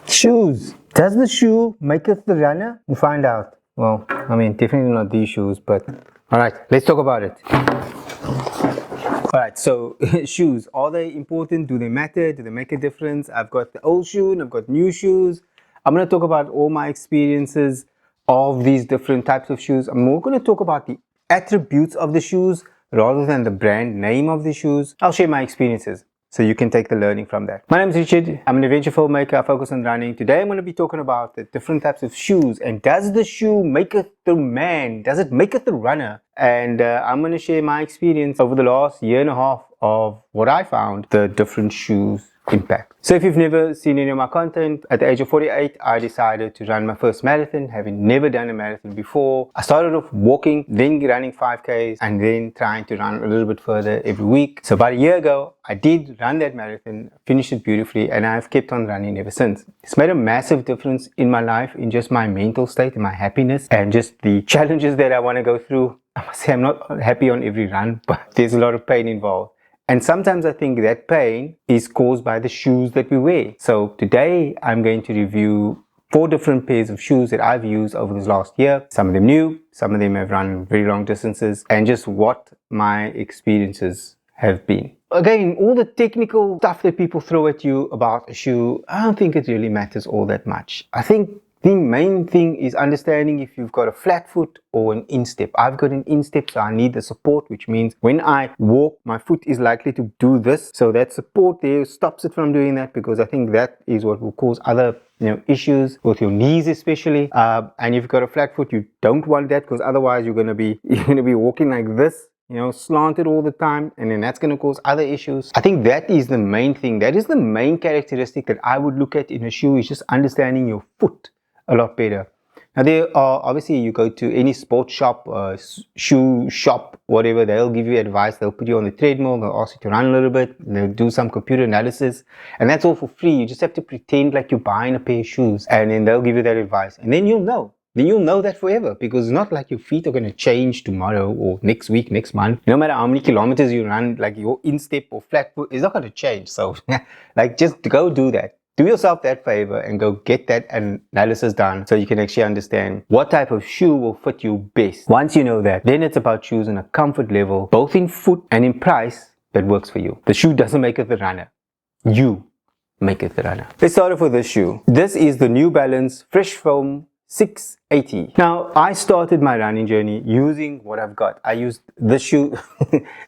Shoes. Does the shoe maketh the runner? We'll find out. Well, I mean, definitely not these shoes, but all right, let's talk about it. All right, so shoes, are they important? Do they matter? Do they make a difference? I've got the old shoe and I've got new shoes. I'm going to talk about all my experiences of these different types of shoes. I'm more going to talk about the attributes of the shoes rather than the brand name of the shoes. I'll share my experiences so you can take the learning from that. My name is Richard. I'm an adventure filmmaker. I focus on running. Today I'm going to be talking about the different types of shoes, and does the shoe maketh the man? Does it maketh the runner? And I'm going to share my experience over the last year and a half of what I found the different shoes impact. So if you've never seen any of my content, at the age of 48 I decided to run my first marathon, having never done a marathon before. I started off walking, then running 5Ks, and then trying to run a little bit further every week. So about a year ago I did run that marathon, finished it beautifully, and I've kept on running ever since. It's made a massive difference in my life, in just my mental state and my happiness and just the challenges that I want to go through. I must say I'm not happy on every run, but there's a lot of pain involved. And sometimes I think that pain is caused by the shoes that we wear. So today I'm going to review 4 different pairs of shoes that I've used over this last year. Some of them new, some of them have run very long distances, and just what my experiences have been. Again, all the technical stuff that people throw at you about a shoe, I don't think it really matters all that much. I think the main thing is understanding if you've got a flat foot or an instep. I've got an instep, so I need the support, which means when I walk, my foot is likely to do this. So that support there stops it from doing that, because I think that is what will cause other issues with your knees especially. And if you've got a flat foot, you don't want that, because otherwise you're gonna be walking like this, slanted all the time, and then that's going to cause other issues. I think that is the main thing. That is the main characteristic that I would look at in a shoe, is just understanding your foot a lot better. Now there are, obviously you go to any sports shop, shoe shop, whatever, they'll give you advice. They'll put you on the treadmill, they'll ask you to run a little bit, they'll do some computer analysis, and that's all for free. You just have to pretend like you're buying a pair of shoes, and then they'll give you that advice, and then you'll know. Then you'll know that forever, because it's not like your feet are going to change tomorrow or next week, next month. No matter how many kilometers you run, like your instep or flat foot is not going to change. So like, just go do that. Do yourself that favor and go get that analysis done, so you can actually understand what type of shoe will fit you best. Once you know that, then it's about choosing a comfort level, both in foot and in price, that works for you. The shoe doesn't make it the runner. You make it the runner. Let's start off with this shoe. This is the New Balance Fresh Foam 680. Now, I started my running journey using what I've got. I used this shoe.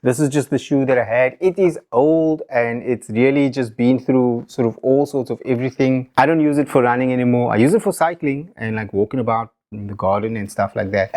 This is just the shoe that I had. It is old, and it's really just been through sort of all sorts of everything. I don't use it for running anymore. I use it for cycling and like walking about in the garden and stuff like that.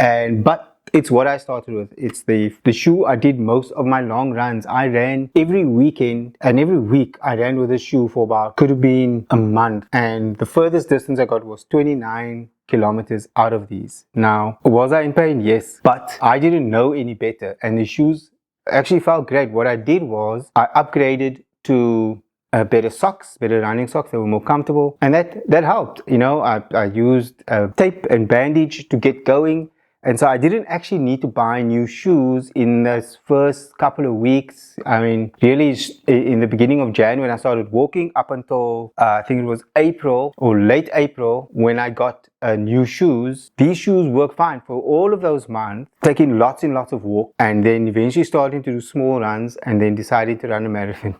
But it's what I started with. It's the shoe I did most of my long runs. I ran every weekend, and every week I ran with this shoe for about, could have been a month. And the furthest distance I got was 29 kilometers out of these. Now, was I in pain? Yes, but I didn't know any better, and the shoes actually felt great. What I did was I upgraded to better socks, better running socks that were more comfortable, and that helped. I used tape and bandage to get going. And so I didn't actually need to buy new shoes in those first couple of weeks. I mean, really in the beginning of January when I started walking, up until I think it was April or late April when I got new shoes. These shoes work fine for all of those months, taking lots and lots of walk, and then eventually starting to do small runs, and then deciding to run a marathon,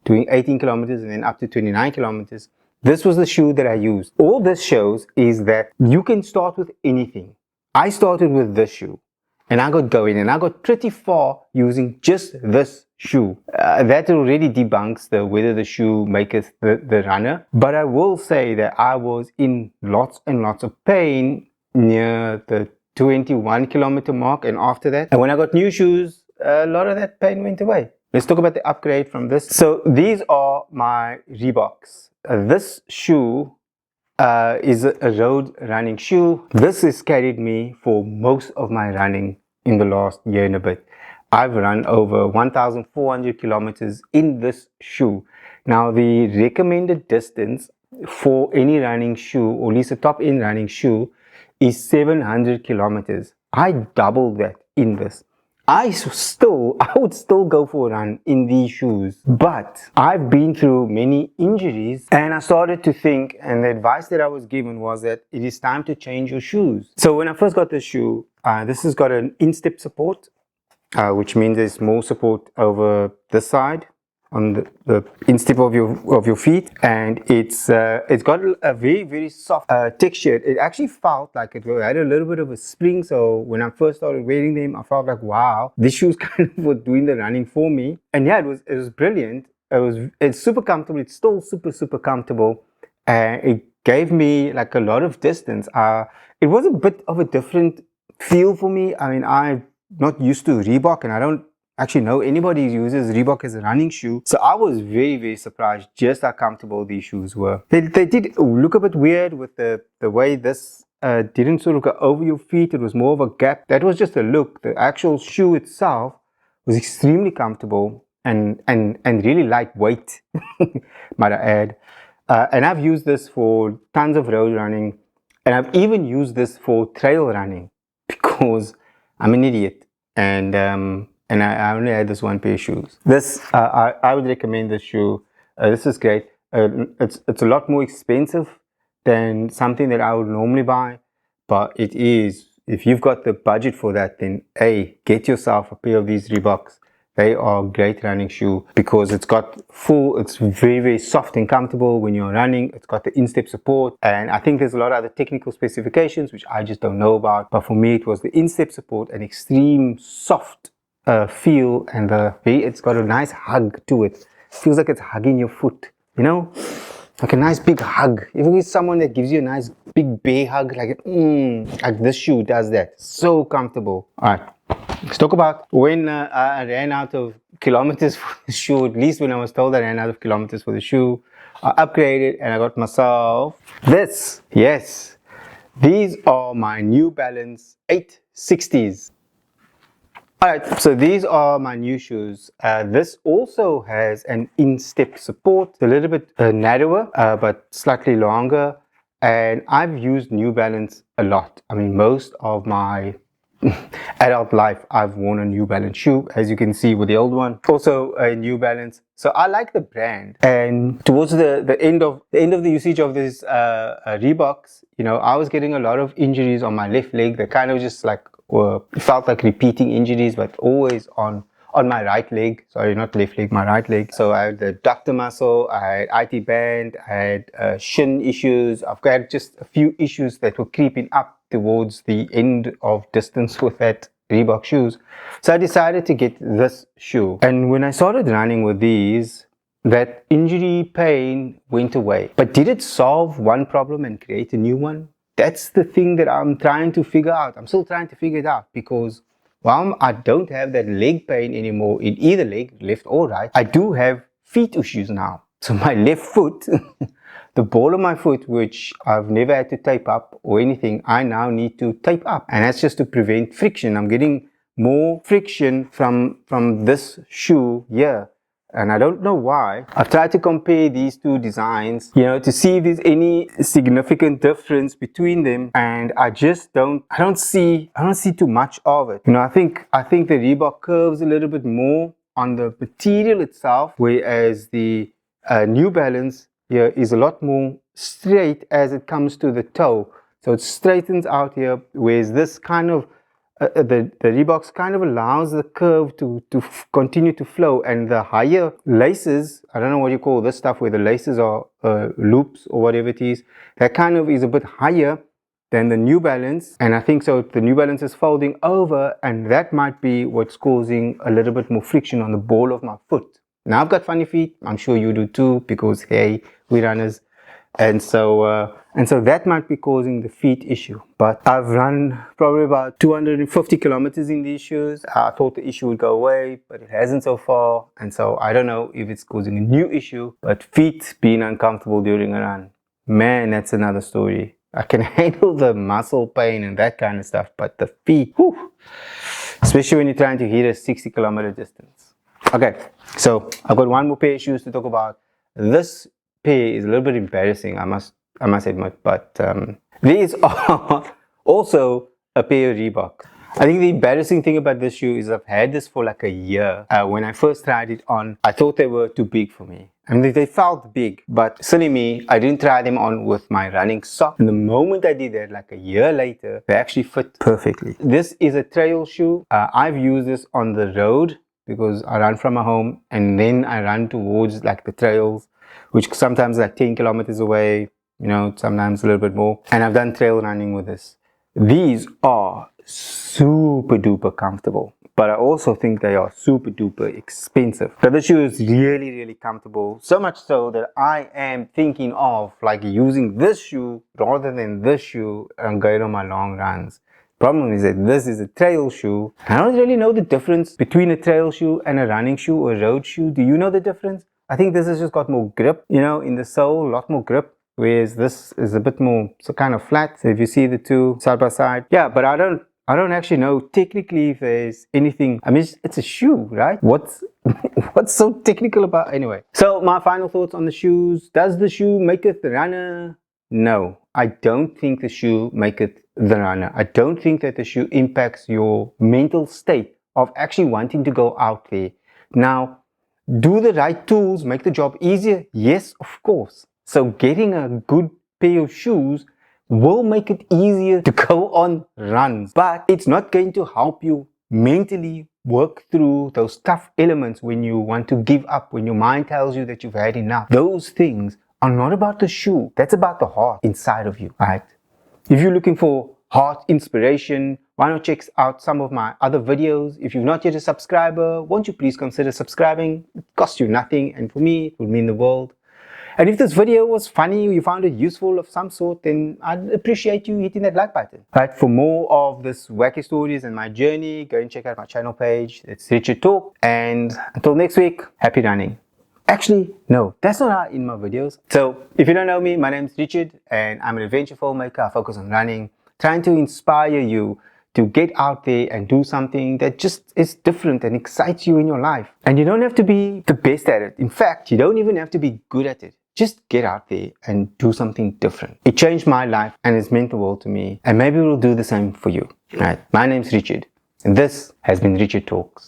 doing 18 kilometers and then up to 29 kilometers. This was the shoe that I used. All this shows is that you can start with anything. I started with this shoe, and I got going, and I got pretty far using just this shoe. That already debunks whether the shoe maketh the runner. But I will say that I was in lots and lots of pain near the 21 kilometer mark and after that. And when I got new shoes, a lot of that pain went away. Let's talk about the upgrade from this. So these are my Reeboks. This shoe is a road running shoe. This has carried me for most of my running in the last year and a bit. I've run over 1,400 kilometers in this shoe. Now, the recommended distance for any running shoe, or at least a top end running shoe, is 700 kilometers. I doubled that in this. I would still go for a run in these shoes. But I've been through many injuries, and I started to think, and the advice that I was given was that it is time to change your shoes. So when I first got the shoe, this has got an instep support, which means there's more support over this side on the instep of your feet, and it's got a very, very soft texture. It actually felt like it had a little bit of a spring. So when I first started wearing them, I felt like, wow, these shoes kind of were doing the running for me. And yeah, it was brilliant. It's super comfortable. It's still super comfortable, and it gave me like a lot of distance. It was a bit of a different feel for me. I mean, I'm not used to Reebok, and I don't actually know anybody who uses Reebok as a running shoe. So I was very surprised just how comfortable these shoes were. They did look a bit weird with the way this didn't sort of go over your feet. It was more of a gap. That was just a look. The actual shoe itself was extremely comfortable and really lightweight, might I add. And I've used this for tons of road running, and I've even used this for trail running because I'm an idiot, and I only had this one pair of shoes. This, I would recommend this shoe. This is great. It's a lot more expensive than something that I would normally buy, but it is, if you've got the budget for that, then get yourself a pair of these Reeboks. They are a great running shoe because it's very soft and comfortable when you're running. It's got the instep support, and I think there's a lot of other technical specifications which I just don't know about. But for me, it was the instep support, an extreme soft feel, and it's got a nice hug to it. Feels like it's hugging your foot, you know, like a nice big hug. If you get someone that gives you a nice big bear hug, like this shoe does that. So comfortable. All right. Let's talk about when I ran out of kilometers for the shoe. At least when I was told I ran out of kilometers for the shoe, I upgraded and I got myself this. Yes, these are my New Balance 860s. Alright, so these are my new shoes. This also has an instep support. It's a little bit narrower, but slightly longer. And I've used New Balance a lot. I mean, most of my adult life I've worn a New Balance shoe, as you can see with the old one. Also a New Balance. So I like the brand. And towards the end of the usage of these Reeboks, you know, I was getting a lot of injuries on my left leg. They kind of just like felt like repeating injuries, but always on my right leg. Sorry, not left leg, my right leg. So I had the adductor muscle, I had IT band, I had shin issues. I've got just a few issues that were creeping up towards the end of distance with that Reebok shoes. So I decided to get this shoe. And when I started running with these, that injury pain went away. But did it solve one problem and create a new one? That's the thing that I'm trying to figure out. I'm still trying to figure it out, because while I don't have that leg pain anymore in either leg, left or right, I do have feet issues now. So my left foot, the ball of my foot, which I've never had to tape up or anything, I now need to tape up. And that's just to prevent friction. I'm getting more friction from this shoe here. And I don't know why. I've tried to compare these two designs, you know, to see if there's any significant difference between them, and I don't see too much of it. You know, I think the Reebok curves a little bit more on the material itself, whereas the New Balance here is a lot more straight as it comes to the toe. So it straightens out here, whereas this kind of the Reeboks kind of allows the curve to continue to flow, and the higher laces, I don't know what you call this stuff where the laces are loops or whatever it is, that kind of is a bit higher than the New Balance, and I think so the New Balance is folding over, and that might be what's causing a little bit more friction on the ball of my foot. Now I've got funny feet, I'm sure you do too, because hey, we runners. And so that might be causing the feet issue. But I've run probably about 250 kilometers in these shoes. I thought the issue would go away, but it hasn't so far. And so I don't know if it's causing a new issue, but feet being uncomfortable during a run, man, that's another story. I can handle the muscle pain and that kind of stuff, but the feet, whew, especially when you're trying to hit a 60-kilometer distance. Okay, so I've got one more pair of shoes to talk about. This pair is a little bit embarrassing, I must admit, but these are also a pair of Reebok. I think the embarrassing thing about this shoe is I've had this for like a year. When I first tried it on, I thought they were too big for me. I mean, they felt big, but silly me, I didn't try them on with my running socks. And the moment I did that, like a year later, they actually fit perfectly. This is a trail shoe. I've used this on the road because I run from my home and then I run towards like the trails, which sometimes like 10 kilometers away, you know, sometimes a little bit more. And I've done trail running with this. These are super duper comfortable, but I also think they are super duper expensive. So the shoe is really comfortable, so much so that I am thinking of like using this shoe rather than this shoe and going on my long runs. Problem is that this is a trail shoe. I don't really know the difference between a trail shoe and a running shoe or a road shoe. Do you know the difference? I think this has just got more grip, you know, in the sole, a lot more grip. Whereas this is a bit more so kind of flat. So if you see the two side by side, yeah, but I don't actually know technically if there's anything. I mean, it's a shoe, right? What's so technical about anyway? So my final thoughts on the shoes. Does the shoe maketh the runner? No, I don't think the shoe maketh the runner. I don't think that the shoe impacts your mental state of actually wanting to go out there. Now, do the right tools make the job easier? Yes, of course. So getting a good pair of shoes will make it easier to go on runs, but it's not going to help you mentally work through those tough elements when you want to give up, when your mind tells you that you've had enough. Those things are not about the shoe. That's about the heart inside of you, right? If you're looking for heart inspiration, why not check out some of my other videos? If you're not yet a subscriber, won't you please consider subscribing? It costs you nothing, and for me, it would mean the world. And if this video was funny or you found it useful of some sort, then I'd appreciate you hitting that like button. Right, for more of this wacky stories and my journey, go and check out my channel page. It's Richard Talk. And until next week, happy running. Actually, no, that's not how I end my videos. So if you don't know me, my name is Richard and I'm an adventure filmmaker. I focus on running, trying to inspire you to get out there and do something that just is different and excites you in your life. And you don't have to be the best at it. In fact, you don't even have to be good at it. Just get out there and do something different. It changed my life and it's meant the world to me. And maybe it will do the same for you. Right? My name's Richard and this has been Richard Talks.